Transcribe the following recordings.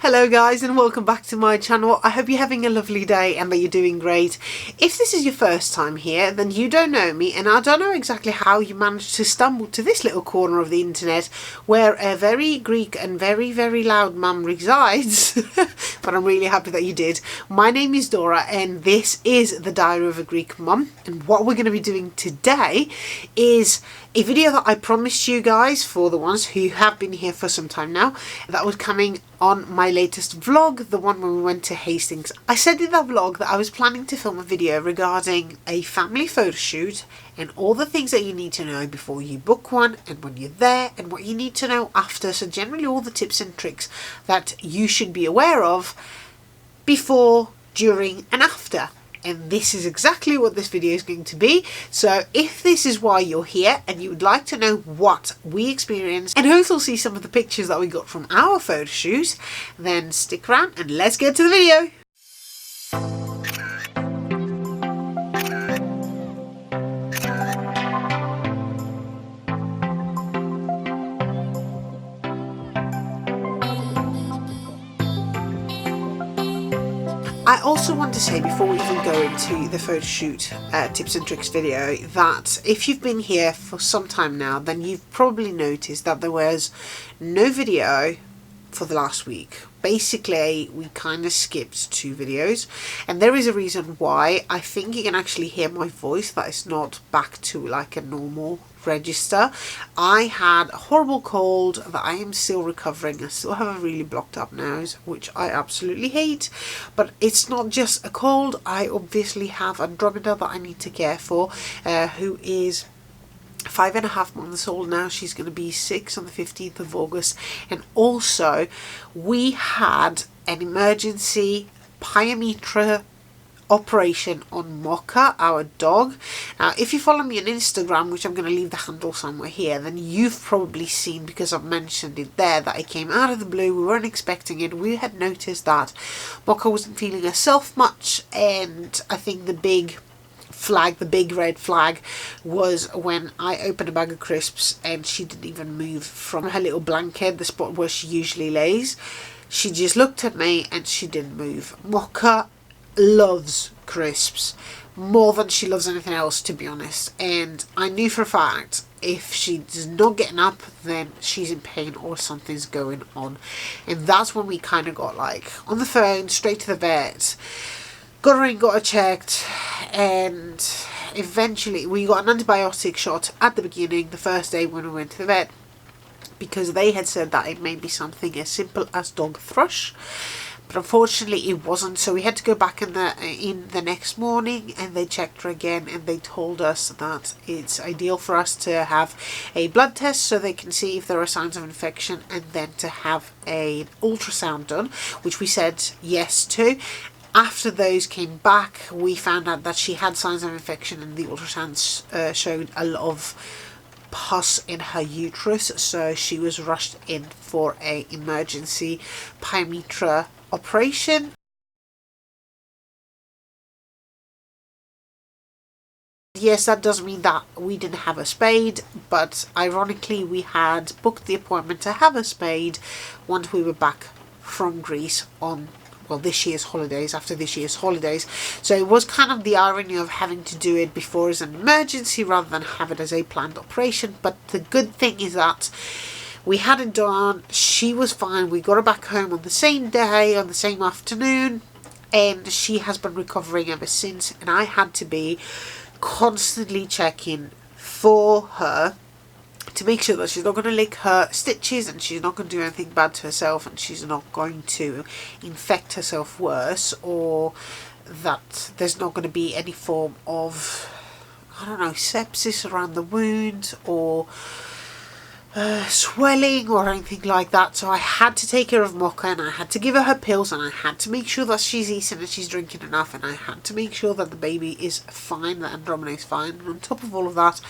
Hello guys, and welcome back to my channel. I hope you're having a lovely day and that you're doing great. If this is your first time here, then you don't know me, and I don't know exactly how you managed to stumble to this little corner of the internet where a very Greek and very loud mum resides. But I'm really happy that you did. My name is Dora and this is the Diary of a Greek Mum, and what we're going to be doing today is a video that I promised you guys, for the ones who have been here for some time now, that was coming on my latest vlog, the one when we went to Hastings. I said in that vlog that I was planning to film a video regarding a family photo shoot and all the things that you need to know before you book one and when you're there and what you need to know after. So generally all the tips and tricks that you should be aware of before, during and after. And this is exactly what this video is going to be. So if this is why you're here and you would like to know what we experienced and also see some of the pictures that we got from our photo shoot, then stick around and let's get to the video. I also want to say, before we even go into the photo shoot tips and tricks video, that if you've been here for some time now, then you've probably noticed that there was no video for the last week. Basically, we kind of skipped 2 videos, and there is a reason why. I think you can actually hear my voice that it's not back to like a normal register. I had a horrible cold that I am still recovering. I still have a really blocked up nose, which I absolutely hate, but it's not just a cold. I obviously have Andromeda that I need to care for, who is 5.5 months old now. She's going to be 6 on the 15th of August. And also we had an emergency pyometra operation on Mocha, our dog. Now if you follow me on Instagram, which I'm going to leave the handle somewhere here, then you've probably seen, because I've mentioned it there, that it came out of the blue. We weren't expecting it. We had noticed that Mocha wasn't feeling herself much, and I think the big red flag was when I opened a bag of crisps and she didn't even move from her little blanket, the spot where she usually lays. She just looked at me and she didn't move. Mocha loves crisps more than she loves anything else, to be honest, and I knew for a fact if she's not getting up, then she's in pain or something's going on. And that's when we kind of got like on the phone, straight to the vet, got her in, got her checked, and eventually we got an antibiotic shot at the beginning, the first day when we went to the vet, because they had said that it may be something as simple as dog thrush, but unfortunately it wasn't. So we had to go back in the next morning, and they checked her again, and they told us that it's ideal for us to have a blood test so they can see if there are signs of infection, and then to have an ultrasound done, which we said yes to. After those came back, we found out that she had signs of infection, and the ultrasound showed a lot of pus in her uterus, so she was rushed in for an emergency pyometra operation. Yes, that does mean that we didn't have a spade, but ironically we had booked the appointment to have a spade once we were back from Greece on, well, this year's holidays, after this year's holidays. So it was kind of the irony of having to do it before as an emergency rather than have it as a planned operation. But the good thing is that we had it done. She was fine. We got her back home on the same day, on the same afternoon, and she has been recovering ever since. And I had to be constantly checking for her to make sure that she's not going to lick her stitches, and she's not going to do anything bad to herself, and she's not going to infect herself worse, or that there's not going to be any form of, I don't know, sepsis around the wound, or swelling or anything like that. So I had to take care of Mocha, and I had to give her pills, and I had to make sure that she's eating and she's drinking enough, and I had to make sure that the baby is fine, that Andromeda is fine. And on top of all of that,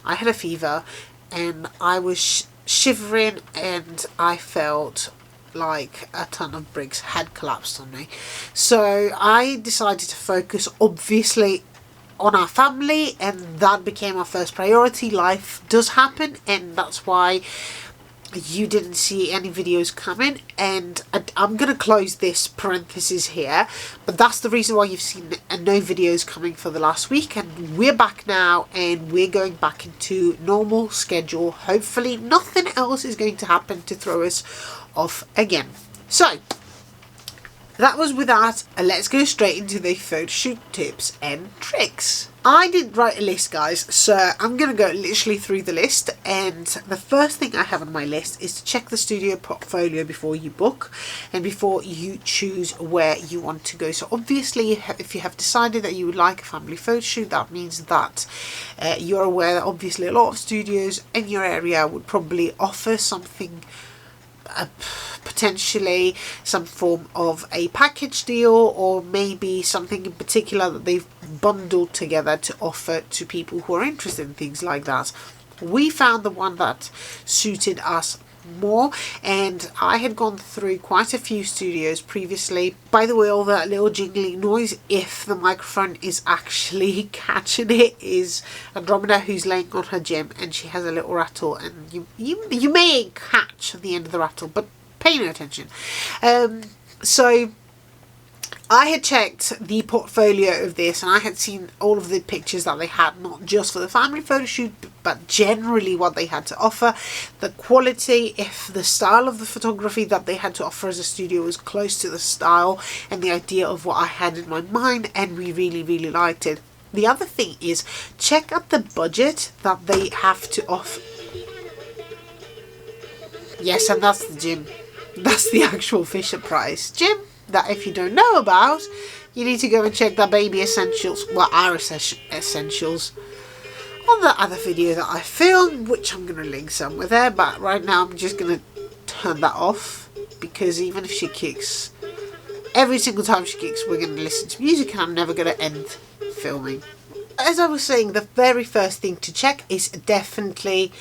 I had a fever, and I was shivering, and I felt like a ton of bricks had collapsed on me. So I decided to focus, obviously, on our family, and that became our first priority. Life does happen, and that's why you didn't see any videos coming, and I'm going to close this parenthesis here, but that's the reason why you've seen no videos coming for the last week, and we're back now and we're going back into normal schedule. Hopefully nothing else is going to happen to throw us off again. So that was with that, and let's go straight into the photo shoot tips and tricks. I didn't write a list, guys, so I'm going to go literally through the list, and the first thing I have on my list is to check the studio portfolio before you book and before you choose where you want to go. So obviously if you have decided that you would like a family photo shoot, that means that you're aware that obviously a lot of studios in your area would probably offer something, potentially some form of a package deal, or maybe something in particular that they've bundled together to offer to people who are interested in things like that. We found the one that suited us more, and I had gone through quite a few studios previously. By the way, all that little jingling noise, if the microphone is actually catching it, is Andromeda, who's laying on her gem, and she has a little rattle, and you may catch the end of the rattle, but pay no attention. So I had checked the portfolio of this, and I had seen all of the pictures that they had, not just for the family photo shoot, but generally what they had to offer. The quality, if the style of the photography that they had to offer as a studio was close to the style and the idea of what I had in my mind, and we really, really liked it. The other thing is, check out the budget that they have to offer. Yes, and that's the gym. That's the actual Fisher Price gym that if you don't know about, you need to go and check that baby essentials, well, our essentials, on the other video that I filmed, which I'm going to link somewhere there, but right now I'm just going to turn that off, because even if she kicks, every single time she kicks, we're going to listen to music, and I'm never going to end filming. As I was saying, the very first thing to check is definitely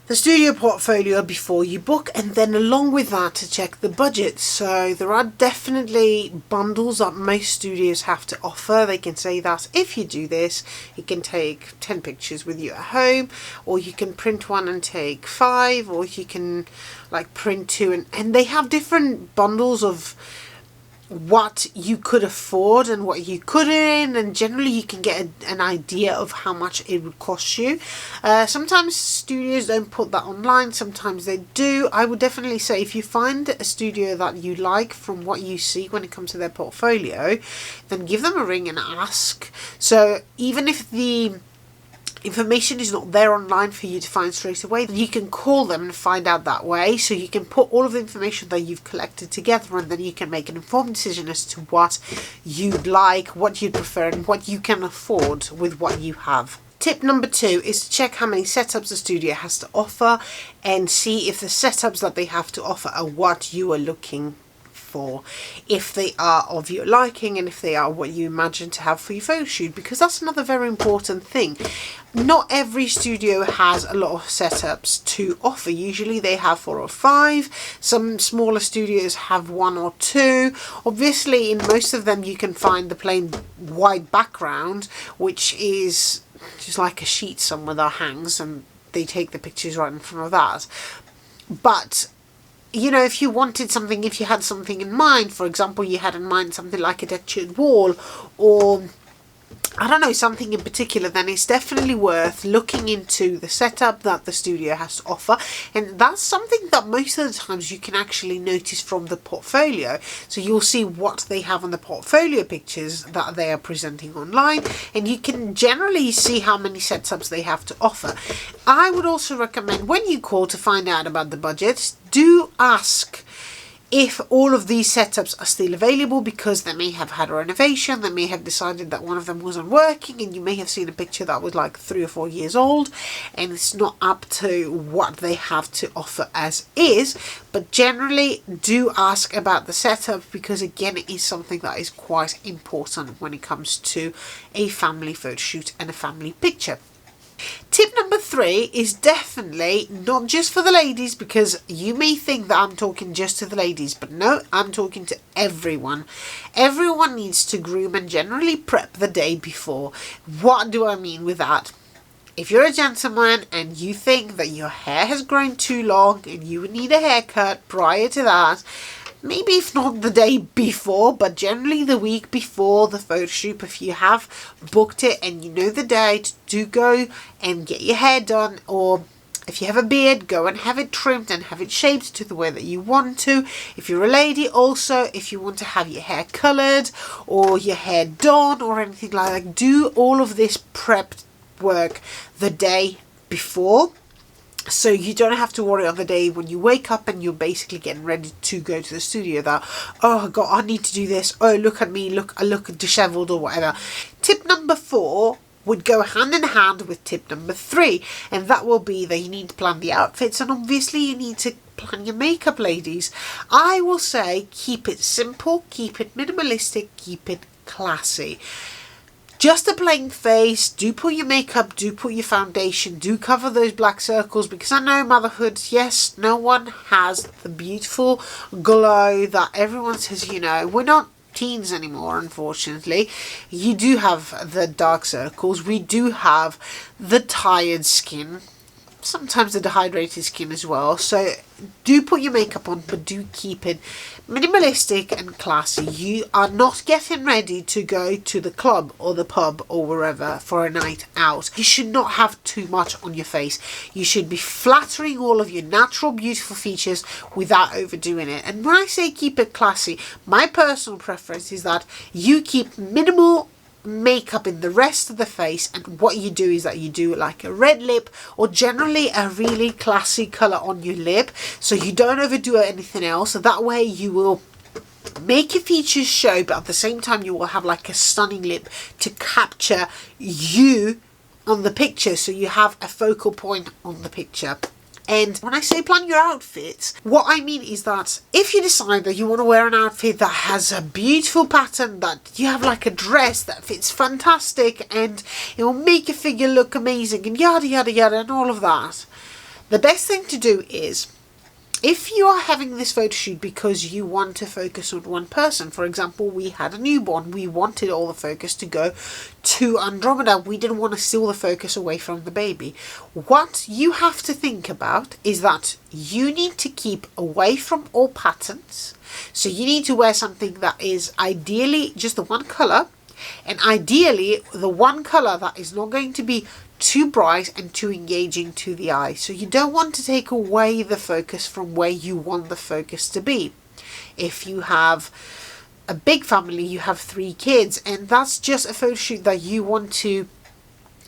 the studio portfolio before you book, and then along with that to check the budget. So there are definitely bundles that most studios have to offer. They can say that if you do this, you can take 10 pictures with you at home, or you can print one and take 5, or you can like print 2, and they have different bundles of what you could afford and what you couldn't, and generally you can get an idea of how much it would cost you. Sometimes studios don't put that online, sometimes they do. I would definitely say if you find a studio that you like from what you see when it comes to their portfolio, then give them a ring and ask. So even if the information is not there online for you to find straight away, then you can call them and find out that way. So you can put all of the information that you've collected together, and then you can make an informed decision as to what you'd like, what you'd prefer, and what you can afford with what you have. Tip number 2 is to check how many setups the studio has to offer, and see if the setups that they have to offer are what you are looking for, if they are of your liking, and if they are what you imagine to have for your photo shoot, because that's another very important thing. Not every studio has a lot of setups to offer. Usually they have 4 or 5. Some smaller studios have 1 or 2. Obviously in most of them you can find the plain white background, which is just like a sheet somewhere that hangs, and they take the pictures right in front of that. But you know, if you wanted something, if you had something in mind, for example, you had in mind something like a textured wall, or I don't know, something in particular, then it's definitely worth looking into the setup that the studio has to offer. And that's something that most of the times you can actually notice from the portfolio. So you'll see what they have on the portfolio pictures that they are presenting online, and you can generally see how many setups they have to offer. I would also recommend, when you call to find out about the budgets, do ask if all of these setups are still available, because they may have had a renovation, they may have decided that one of them wasn't working, and you may have seen a picture that was like 3 or 4 years old and it's not up to what they have to offer as is. But generally do ask about the setup, because again, it is something that is quite important when it comes to a family photo shoot and a family picture. Tip number 3 is definitely not just for the ladies, because you may think that I'm talking just to the ladies, but no, I'm talking to everyone. Everyone needs to groom and generally prep the day before. What do I mean with that? if you're a gentleman and you think that your hair has grown too long and you would need a haircut prior to that, maybe if not the day before, but generally the week before the photo shoot, if you have booked it and you know the date, do go and get your hair done. Or if you have a beard, go and have it trimmed and have it shaped to the way that you want to. If you're a lady, also, if you want to have your hair coloured or your hair done or anything like that, do all of this prep work the day before. So you don't have to worry on the day when you wake up and you're basically getting ready to go to the studio that, oh God, I need to do this. Oh, look at me, I look dishevelled or whatever. Tip number 4 would go hand in hand with tip number 3. And that will be that you need to plan the outfits. And obviously you need to plan your makeup, ladies. I will say keep it simple, keep it minimalistic, keep it classy. Just a plain face, do put your makeup, do put your foundation, do cover those black circles, because I know motherhood, yes, no one has the beautiful glow that everyone says, you know, we're not teens anymore, unfortunately. You do have the dark circles, we do have the tired skin, sometimes the dehydrated skin as well. So do put your makeup on, but do keep it minimalistic and classy. You are not getting ready to go to the club or the pub or wherever for a night out. You should not have too much on your face. You should be flattering all of your natural beautiful features without overdoing it. And when I say keep it classy, my personal preference is that you keep minimal makeup in the rest of the face, and what you do is that you do like a red lip or generally a really classy color on your lip, so you don't overdo anything else. So that way you will make your features show, but at the same time you will have like a stunning lip to capture you on the picture, so you have a focal point on the picture. And when I say plan your outfits, what I mean is that if you decide that you want to wear an outfit that has a beautiful pattern, that you have like a dress that fits fantastic and it will make your figure look amazing and yada yada yada and all of that, the best thing to do is, if you are having this photo shoot because you want to focus on one person, for example, we had a newborn, we wanted all the focus to go to Andromeda, we didn't want to steal the focus away from the baby. What you have to think about is that you need to keep away from all patterns. So you need to wear something that is ideally just the one colour, and ideally the one colour that is not going to be too bright and too engaging to the eye. So you don't want to take away the focus from where you want the focus to be. If you have a big family, you have 3 kids, and that's just a photo shoot that you want to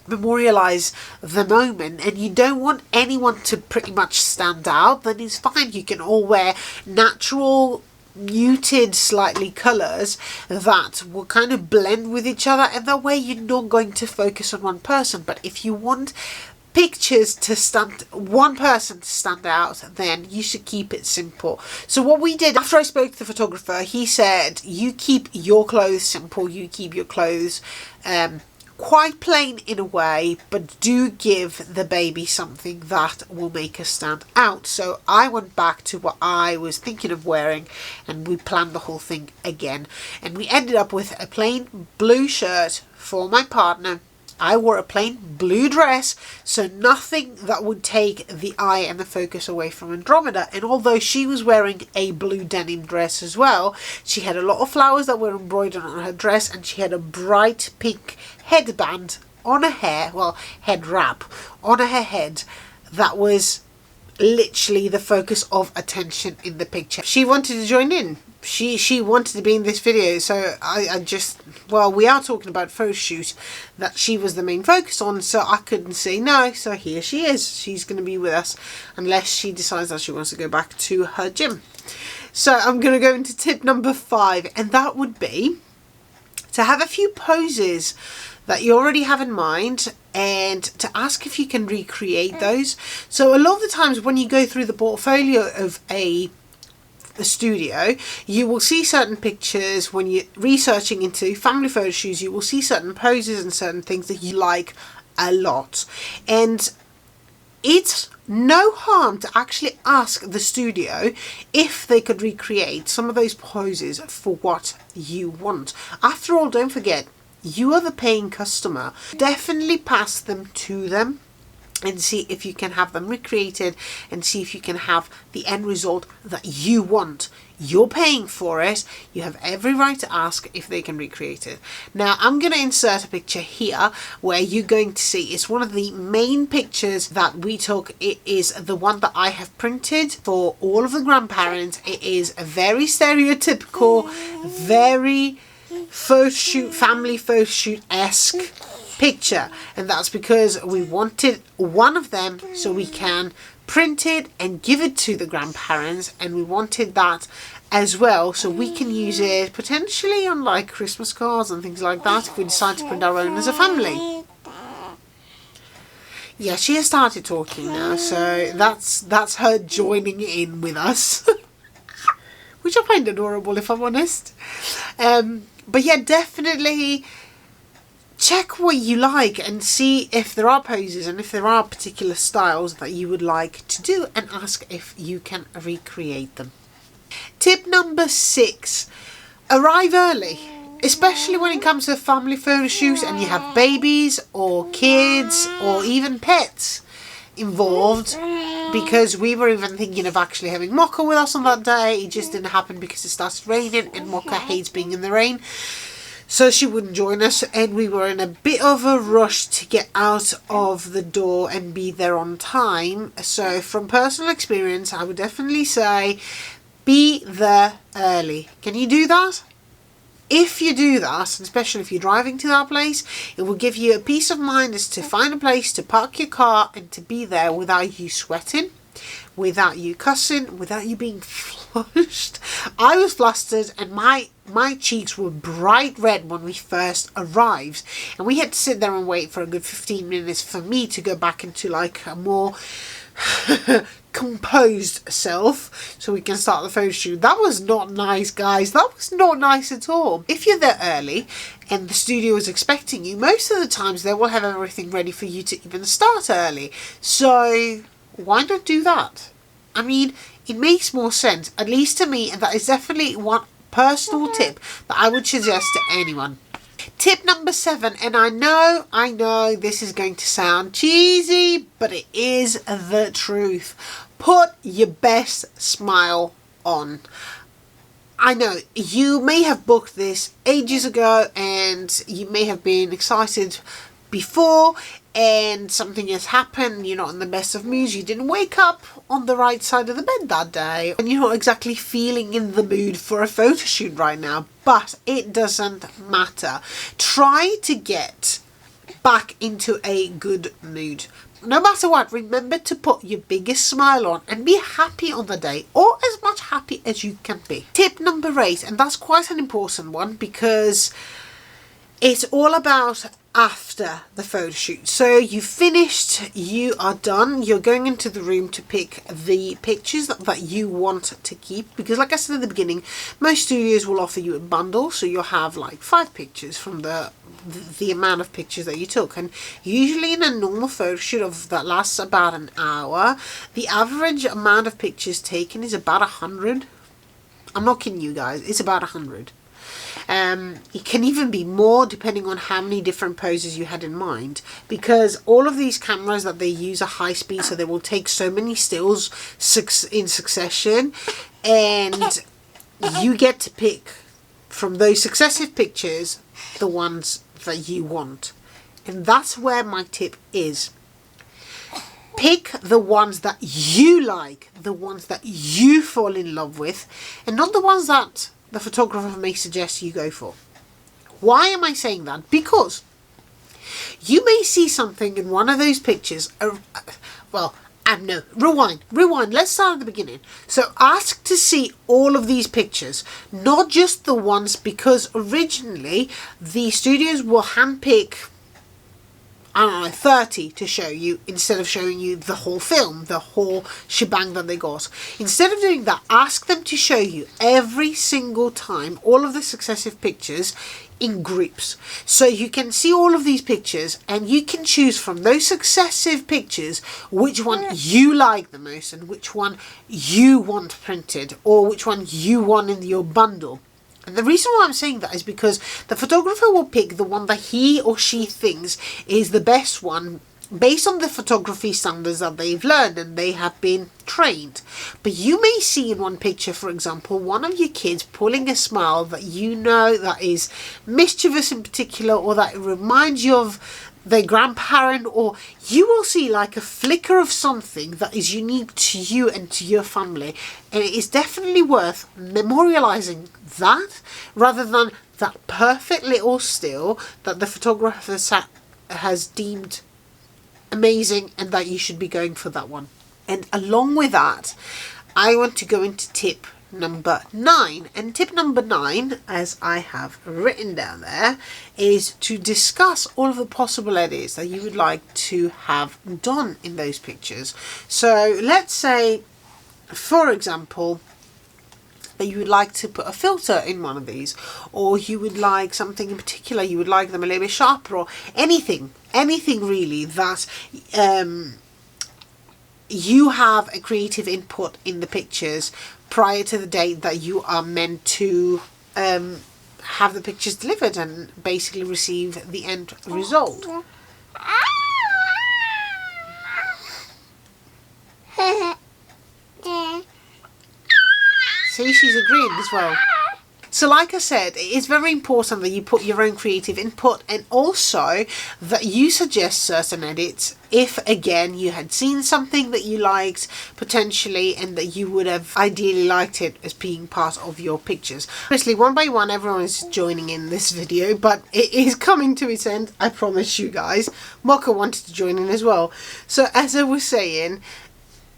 memorialize the moment and you don't want anyone to pretty much stand out, then it's fine. You can all wear natural muted slightly colors that will kind of blend with each other, and that way you're not going to focus on one person. But if you want pictures to stand, one person to stand out, then you should keep it simple. So what we did after I spoke to the photographer, he said you keep your clothes simple, you keep your clothes quite plain in a way, but do give the baby something that will make her stand out. So I went back to what I was thinking of wearing and we planned the whole thing again, and we ended up with a plain blue shirt for my partner. I wore a plain blue dress, so nothing that would take the eye and the focus away from Andromeda. And although she was wearing a blue denim dress as well, she had a lot of flowers that were embroidered on her dress, and she had a bright pink headband on her hair, well, head wrap on her head, that was literally the focus of attention in the picture. She wanted to join in. She wanted to be in this video, so I just, well, we are talking about photo shoot that she was the main focus on, so I couldn't say no. So here she is. She's going to be with us unless she decides that she wants to go back to her gym. So I'm going to go into tip number 5, and that would be to have a few poses that you already have in mind and to ask if you can recreate those. So a lot of the times when you go through the portfolio of a studio, you will see certain pictures. When you're researching into family photo shoots, you will see certain poses and certain things that you like a lot, and it's no harm to actually ask the studio if they could recreate some of those poses for what you want. After all, don't forget, You are the paying customer. Definitely pass them to them and see if you can have them recreated and see if you can have the end result that you want. You're paying for it. You have every right to ask if they can recreate it. Now, I'm going to insert a picture here where you're going to see it's one of the main pictures that we took. It is the one that I have printed for all of the grandparents. It is a very stereotypical, very photo shoot, family photo shoot-esque picture, and that's because we wanted one of them so we can print it and give it to the grandparents, and we wanted that as well so we can use it potentially on like Christmas cards and things like that if we decide to print our own as a family. Yeah, she has started talking now, so that's her joining in with us, which I find adorable if I'm honest. But yeah, definitely check what you like and see if there are poses and if there are particular styles that you would like to do, and ask if you can recreate them. Tip number 6, arrive early, especially when it comes to family photo shoots and you have babies or kids or even pets involved, because we were even thinking of actually having Mocha with us on that day. It just didn't happen because it started raining and Mocha hates being in the rain, so she wouldn't join us, and we were in a bit of a rush to get out of the door and be there on time. So from personal experience, I would definitely say be there early. Can you do that? If you do that, especially if you're driving to that place, it will give you a peace of mind as to find a place to park your car and to be there without you sweating, without you cussing, without you being flushed. I was flustered and my cheeks were bright red when we first arrived, and we had to sit there and wait for a good 15 minutes for me to go back into like a more composed self so we can start the photo shoot. That was not nice, guys. That was not nice at all. If you're there early and the studio is expecting you, most of the times they will have everything ready for you to even start early. So why not do that? I mean, it makes more sense, at least to me, and that is definitely one personal tip that I would suggest to anyone. Tip number 7, and I know this is going to sound cheesy, but it is the truth. Put your best smile on. I know you may have booked this ages ago and you may have been excited before and something has happened, you're not in the best of moods, you didn't wake up on the right side of the bed that day, and you're not exactly feeling in the mood for a photo shoot right now, but it doesn't matter. Try to get back into a good mood. No matter what, remember to put your biggest smile on and be happy on the day, or as much happy as you can be. Tip number 8, and that's quite an important one because it's all about after the photo shoot. So you finished, you are done, you're going into the room to pick the pictures that you want to keep, because like I said at the beginning, most studios will offer you a bundle, so you'll have like 5 pictures from the amount of pictures that you took, and usually in a normal photo shoot of that lasts about an hour, the average amount of pictures taken is about 100. I'm not kidding you guys, it's about 100. It can even be more depending on how many different poses you had in mind, because all of these cameras that they use are high speed, so they will take so many stills in succession, and you get to pick from those successive pictures the ones that you want. And that's where my tip is. Pick the ones that you like, the ones that you fall in love with, and not the ones that the photographer may suggest you go for. Why am I saying that? Because you may see something in one of those pictures. Rewind. Let's start at the beginning. So ask to see all of these pictures, not just the ones, because originally the studios will handpick, I don't know, 30 to show you instead of showing you the whole film, the whole shebang that they got. Instead of doing that, ask them to show you every single time all of the successive pictures in groups. So you can see all of these pictures and you can choose from those successive pictures which one you like the most and which one you want printed or which one you want in your bundle. And the reason why I'm saying that is because the photographer will pick the one that he or she thinks is the best one based on the photography standards that they've learned and they have been trained. But you may see in one picture, for example, one of your kids pulling a smile that you know that is mischievous in particular, or that it reminds you of their grandparent, or you will see like a flicker of something that is unique to you and to your family, and it is definitely worth memorializing that rather than that perfect little still that the photographer has deemed amazing and that you should be going for that one. And along with that, I want to go into tip number 9. And tip number 9, as I have written down there, is to discuss all of the possible edits that you would like to have done in those pictures. So let's say, for example, that you would like to put a filter in one of these, or you would like something in particular, you would like them a little bit sharper, or anything really that you have a creative input in the pictures prior to the date that you are meant to have the pictures delivered and basically receive the end result. See, she's agreeing as well. So like I said, it is very important that you put your own creative input, and also that you suggest certain edits if, again, you had seen something that you liked potentially and that you would have ideally liked it as being part of your pictures. Obviously, one by one, everyone is joining in this video, but it is coming to its end, I promise you guys. Mocha wanted to join in as well. So as I was saying,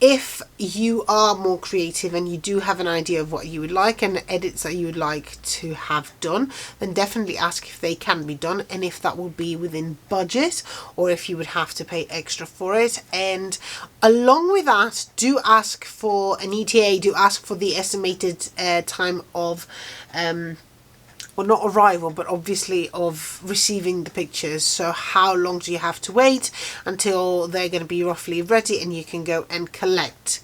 if you are more creative and you do have an idea of what you would like and edits that you would like to have done, then definitely ask if they can be done and if that will be within budget or if you would have to pay extra for it. And along with that, do ask for an ETA, do ask for the estimated time of well, not arrival, but obviously of receiving the pictures. So how long do you have to wait until they're going to be roughly ready and you can go and collect?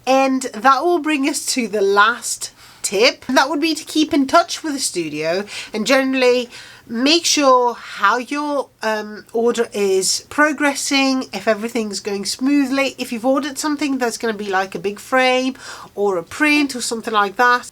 And that will bring us to the last tip. That would be to keep in touch with the studio and generally make sure how your order is progressing, if everything's going smoothly. If you've ordered something that's going to be like a big frame or a print or something like that.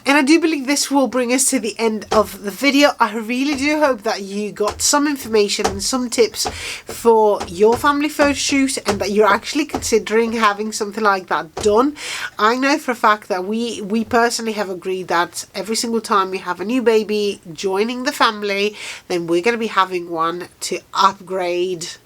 And I do believe this will bring us to the end of the video. I really do hope that you got some information and some tips for your family photo shoot and that you're actually considering having something like that done. I know for a fact that we personally have agreed that every single time we have a new baby joining the family, then we're going to be having one to update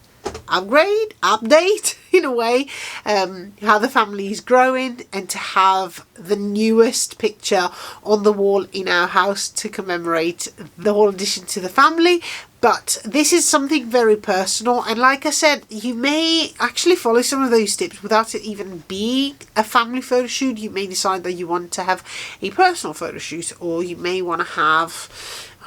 in a way how the family is growing, and to have the newest picture on the wall in our house to commemorate the whole addition to the family. But this is something very personal, and like I said, you may actually follow some of those tips without it even being a family photo shoot. You may decide that you want to have a personal photo shoot, or you may want to have,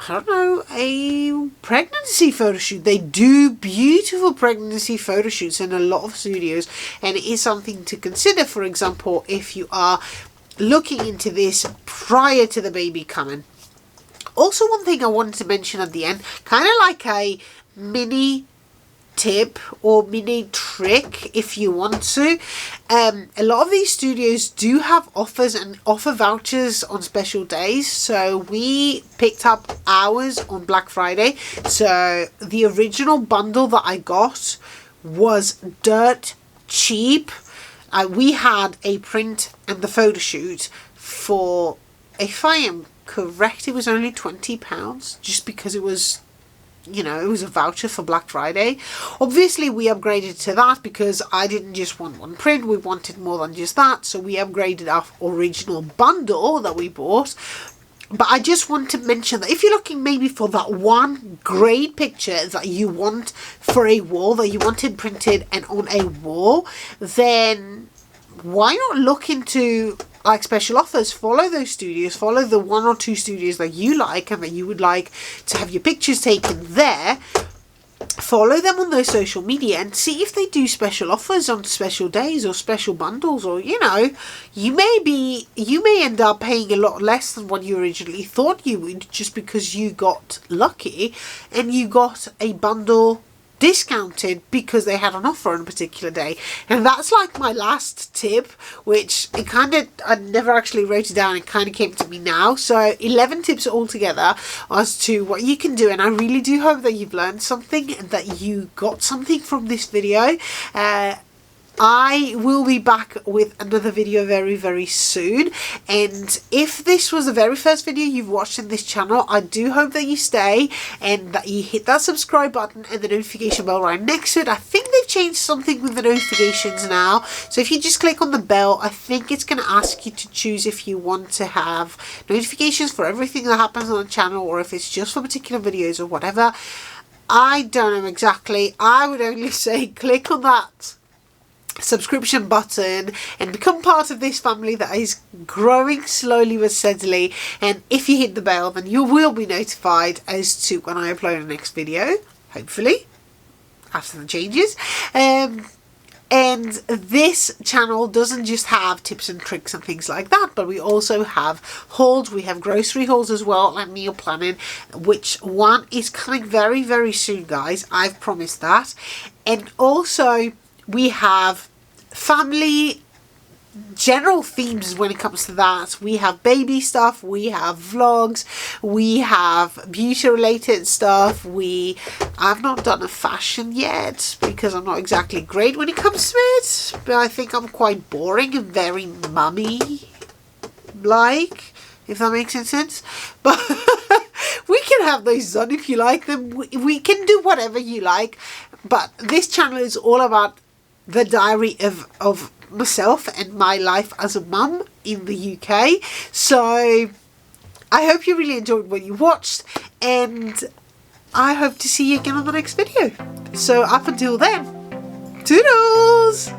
I don't know, a pregnancy photo shoot. They do beautiful pregnancy photo shoots in a lot of studios, and it is something to consider, for example, if you are looking into this prior to the baby coming. Also, one thing I wanted to mention at the end, kind of like a mini tip or mini trick if you want to. A lot of these studios do have offers and offer vouchers on special days, so we picked up ours on Black Friday. So the original bundle that I got was dirt cheap. We had a print and the photo shoot for, if I am correct, it was only £20, just because it was, you know, it was a voucher for Black Friday. Obviously we upgraded to that because I didn't just want one print, we wanted more than just that, so we upgraded our original bundle that we bought. But I just want to mention that if you're looking maybe for that one great picture that you want for a wall, that you wanted printed and on a wall, then why not look into like special offers? Follow those studios, follow the 1 or 2 studios that you like and that you would like to have your pictures taken there, follow them on those social media and see if they do special offers on special days or special bundles, or you know, you may end up paying a lot less than what you originally thought you would, just because you got lucky and you got a bundle discounted because they had an offer on a particular day. And that's like my last tip, which I never actually wrote it down, it kind of came to me now. So 11 tips altogether as to what you can do, and I really do hope that you've learned something and that you got something from this video. I will be back with another video very, very soon, and if this was the very first video you've watched in this channel, I do hope that you stay and that you hit that subscribe button and the notification bell right next to it. I think they've changed something with the notifications now, so if you just click on the bell, I think it's going to ask you to choose if you want to have notifications for everything that happens on the channel, or if it's just for particular videos or whatever. I don't know exactly. I would only say click on that subscription button and become part of this family that is growing slowly but steadily, and if you hit the bell, then you will be notified as to when I upload the next video, hopefully after the changes. And this channel doesn't just have tips and tricks and things like that, but we also have hauls. We have grocery hauls as well, and meal planning, which one is coming very, very soon, guys. I've promised that. And also we have family general themes when it comes to that. We have baby stuff, we have vlogs, we have beauty related stuff. I've not done a fashion yet because I'm not exactly great when it comes to it, but I think I'm quite boring and very mummy like, if that makes any sense. But we can have those done if you like them. We can do whatever you like, but this channel is all about the diary of myself and my life as a mum in the UK. So I hope you really enjoyed what you watched, and I hope to see you again on the next video. So up until then, toodles!